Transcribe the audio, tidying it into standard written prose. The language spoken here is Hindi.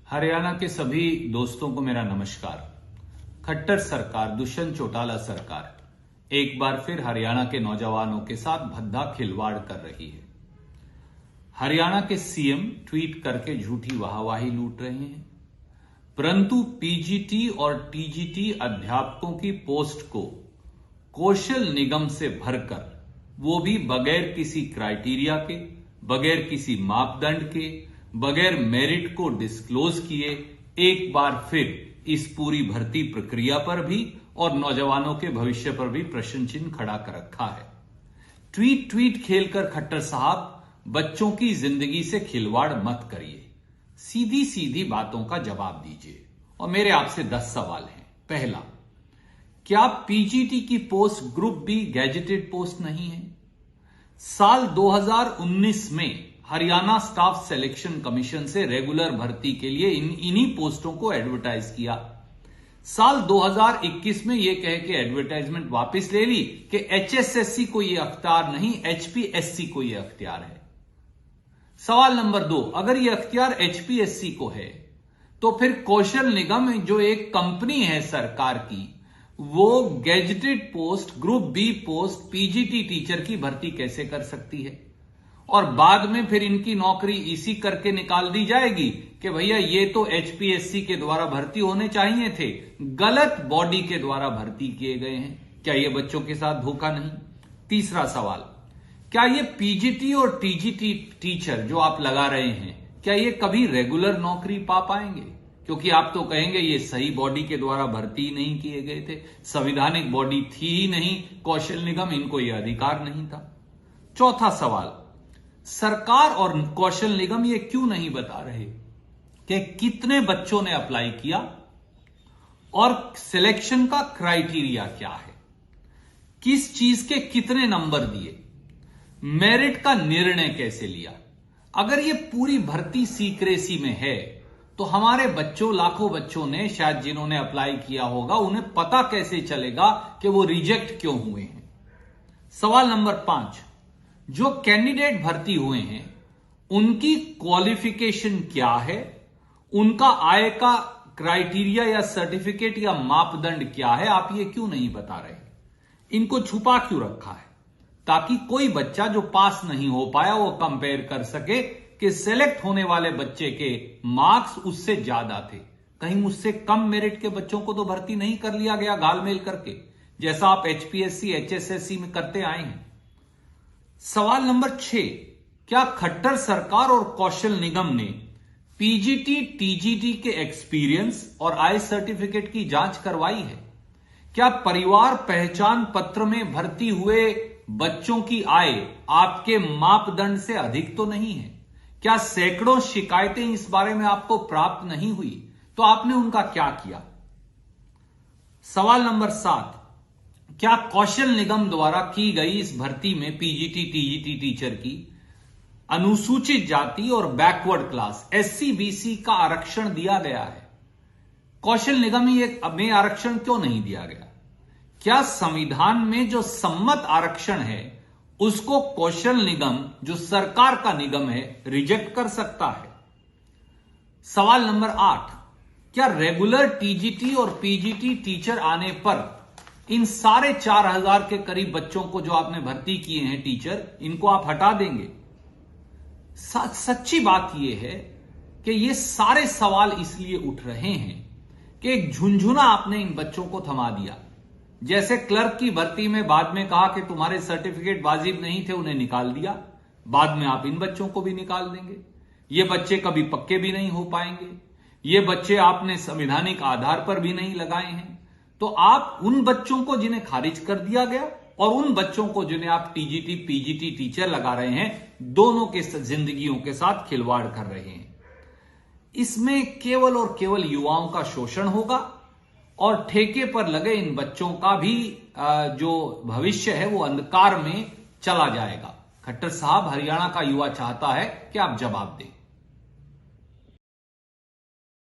हरियाणा के सभी दोस्तों को मेरा नमस्कार। खट्टर सरकार, दुष्यंत चौटाला सरकार एक बार फिर हरियाणा के नौजवानों के साथ भद्दा खिलवाड़ कर रही है। हरियाणा के सीएम ट्वीट करके झूठी वाहवाही लूट रहे हैं, परंतु पीजीटी और टीजीटी अध्यापकों की पोस्ट को कौशल निगम से भरकर, वो भी बगैर किसी क्राइटेरिया के, बगैर किसी मापदंड के, बगैर मेरिट को डिस्क्लोज किए, एक बार फिर इस पूरी भर्ती प्रक्रिया पर भी और नौजवानों के भविष्य पर भी प्रश्न चिन्ह खड़ा कर रखा है। ट्वीट खेलकर खट्टर साहब बच्चों की जिंदगी से खिलवाड़ मत करिए, सीधी सीधी बातों का जवाब दीजिए। और मेरे आपसे 10 सवाल हैं। पहला, क्या पीजीटी की post group B gazetted post नहीं है? साल 2019 में हरियाणा स्टाफ सिलेक्शन कमीशन से रेगुलर भर्ती के लिए इन्हीं पोस्टों को एडवर्टाइज किया। साल 2021 में यह कह के एडवर्टाइजमेंट वापस ले ली कि एचएसएससी को यह अख्तियार नहीं, एचपीएससी को यह अख्तियार है। सवाल नंबर 2, अगर यह अख्तियार एचपीएससी को है तो फिर कौशल निगम जो एक कंपनी है सरकार की, वो gazetted post group B post PGT teacher की भर्ती कैसे कर सकती है? और बाद में फिर इनकी नौकरी इसी करके निकाल दी जाएगी कि भैया ये तो एचपीएससी के द्वारा भर्ती होने चाहिए थे, गलत बॉडी के द्वारा भर्ती किए गए हैं। क्या ये बच्चों के साथ धोखा नहीं? तीसरा सवाल, क्या ये पीजीटी और टीजीटी टीचर जो आप लगा रहे हैं, क्या ये कभी रेगुलर नौकरी पा पाएंगे? क्योंकि आप तो कहेंगे ये सही बॉडी के द्वारा भर्ती नहीं किए गए थे, संविधानिक बॉडी थी ही नहीं, कौशल निगम, इनको यह अधिकार नहीं था। चौथा सवाल, सरकार और कौशल निगम ये क्यों नहीं बता रहे कि कितने बच्चों ने अप्लाई किया और सिलेक्शन का क्राइटेरिया क्या है, किस चीज के कितने नंबर दिए, मेरिट का निर्णय कैसे लिया? अगर ये पूरी भर्ती सीक्रेसी में है तो हमारे बच्चों, लाखों बच्चों ने शायद जिन्होंने अप्लाई किया होगा, उन्हें पता कैसे चलेगा कि वो रिजेक्ट क्यों हुए हैं? सवाल नंबर 5, जो कैंडिडेट भर्ती हुए हैं उनकी क्वालिफिकेशन क्या है, उनका आय का क्राइटेरिया या सर्टिफिकेट या मापदंड क्या है, आप ये क्यों नहीं बता रहे? इनको छुपा क्यों रखा है? ताकि कोई बच्चा जो पास नहीं हो पाया वो कंपेयर कर सके कि सिलेक्ट होने वाले बच्चे के मार्क्स उससे ज्यादा थे, कहीं मुझसे कम मेरिट के बच्चों को तो भर्ती नहीं कर लिया गया गालमेल करके, जैसा आप एचपीएससी एचएसएससी में करते आए हैं। सवाल नंबर 6, क्या खट्टर सरकार और कौशल निगम ने पीजीटी टीजीटी के एक्सपीरियंस और आय सर्टिफिकेट की जांच करवाई है? क्या परिवार पहचान पत्र में भर्ती हुए बच्चों की आय आपके मापदंड से अधिक तो नहीं है? क्या सैकड़ों शिकायतें इस बारे में आपको प्राप्त नहीं हुई? तो आपने उनका क्या किया? सवाल नंबर 7, क्या कौशल निगम द्वारा की गई इस भर्ती में पीजीटी टीजीटी टीचर की अनुसूचित जाति और बैकवर्ड क्लास एससी बीसी का आरक्षण दिया गया है? कौशल निगम में आरक्षण क्यों नहीं दिया गया? क्या संविधान में जो सम्मत आरक्षण है उसको कौशल निगम, जो सरकार का निगम है, रिजेक्ट कर सकता है? सवाल नंबर 8, क्या रेगुलर टीजीटी और पीजीटी टीचर आने पर इन सारे 4000 के करीब बच्चों को जो आपने भर्ती किए हैं टीचर, इनको आप हटा देंगे? सच्ची बात यह है कि ये सारे सवाल इसलिए उठ रहे हैं कि एक झुंझुना आपने इन बच्चों को थमा दिया। जैसे क्लर्क की भर्ती में बाद में कहा कि तुम्हारे सर्टिफिकेट वाजिब नहीं थे, उन्हें निकाल दिया, बाद में आप इन बच्चों को भी निकाल देंगे। ये बच्चे कभी पक्के भी नहीं हो पाएंगे, ये बच्चे आपने संवैधानिक आधार पर भी नहीं लगाए हैं। तो आप उन बच्चों को जिन्हें खारिज कर दिया गया और उन बच्चों को जिन्हें आप टीजीटी पीजीटी टीचर लगा रहे हैं, दोनों के जिंदगियों के साथ खिलवाड़ कर रहे हैं। इसमें केवल और केवल युवाओं का शोषण होगा और ठेके पर लगे इन बच्चों का भी जो भविष्य है वो अंधकार में चला जाएगा। खट्टर साहब, हरियाणा का युवा चाहता है कि आप जवाब दें।